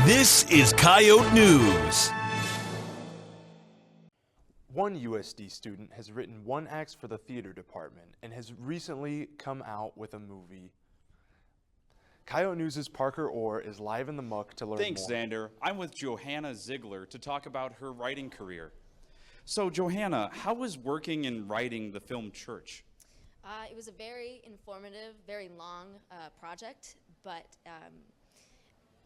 This is Coyote News. One USD student has written one act for the theater department and has recently come out with a movie. Coyote News' Parker Orr is live in the muck to learn Thanks, more. Xander. I'm with Johanna Ziegler to talk about her writing career. So, Johanna, how was working and writing the film Church? It was a very informative, very long project, but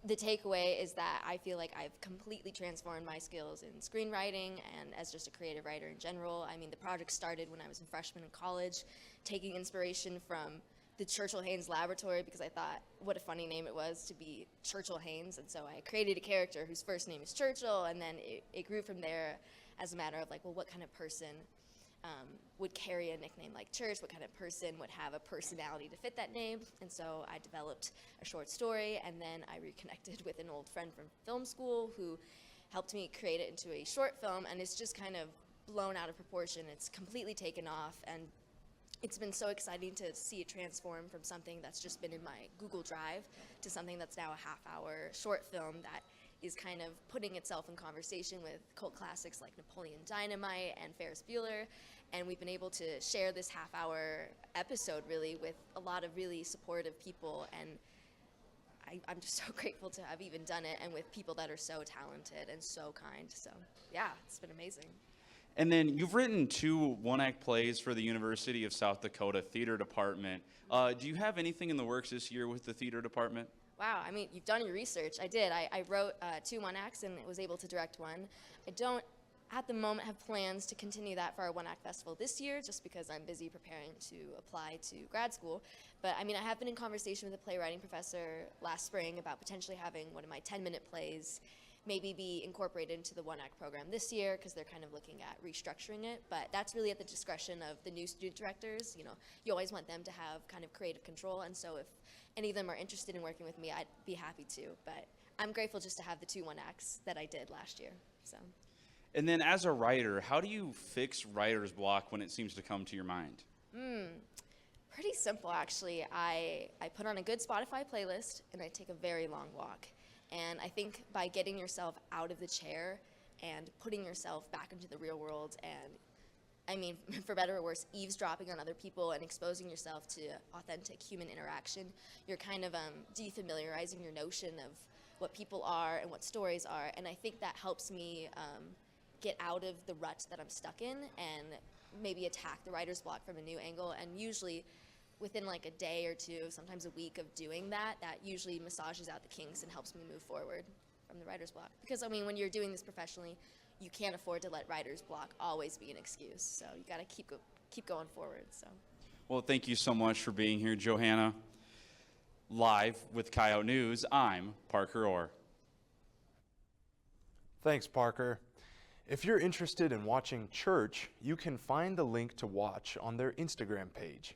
the takeaway is that I feel like I've completely transformed my skills in screenwriting and as just a creative writer in general. I mean, the project started when I was a freshman in college, taking inspiration from the Churchill Haynes Laboratory because I thought what a funny name it was to be Churchill Haynes, and so I created a character whose first name is Churchill, and then it grew from there as a matter of like, well, what kind of person would carry a nickname like Church? What kind of person would have a personality to fit that name? And so I developed a short story, and then I reconnected with an old friend from film school who helped me create it into a short film, and it's just kind of blown out of proportion. It's completely taken off, and it's been so exciting to see it transform from something that's just been in my Google Drive to something that's now a half-hour short film that is kind of putting itself in conversation with cult classics like Napoleon Dynamite and Ferris Bueller. And we've been able to share this half-hour episode really with a lot of really supportive people, and I'm just so grateful to have even done it, and with people that are so talented and so kind. So yeah, it's been amazing. And then you've written 2 one-act plays for the University of South Dakota Theater Department. Do you have anything in the works this year with the theater department? Wow, I mean, you've done your research. I did. I wrote 2 one-acts and was able to direct one. I don't, at the moment, have plans to continue that for our one-act festival this year, just because I'm busy preparing to apply to grad school. But I mean, I have been in conversation with a playwriting professor last spring about potentially having one of my 10-minute plays maybe be incorporated into the one-act program this year, because they're kind of looking at restructuring it. But that's really at the discretion of the new student directors. You know, you always want them to have kind of creative control, and so if any of them are interested in working with me, I'd be happy to. But I'm grateful just to have the 2 one-acts that I did last year. So. And then as a writer, how do you fix writer's block when it seems to come to your mind? Pretty simple, actually. I put on a good Spotify playlist, and I take a very long walk. And I think by getting yourself out of the chair and putting yourself back into the real world, and I mean, for better or worse, eavesdropping on other people and exposing yourself to authentic human interaction, you're kind of defamiliarizing your notion of what people are and what stories are. And I think that helps me get out of the rut that I'm stuck in and maybe attack the writer's block from a new angle. And usually within like a day or 2, sometimes a week of doing that, that usually massages out the kinks and helps me move forward from the writer's block. Because I mean, when you're doing this professionally, you can't afford to let writer's block always be an excuse. So you got to keep going forward. So. Well, thank you so much for being here, Johanna. Live with Coyote News, I'm Parker Orr. Thanks, Parker. If you're interested in watching Church, you can find the link to watch on their Instagram page.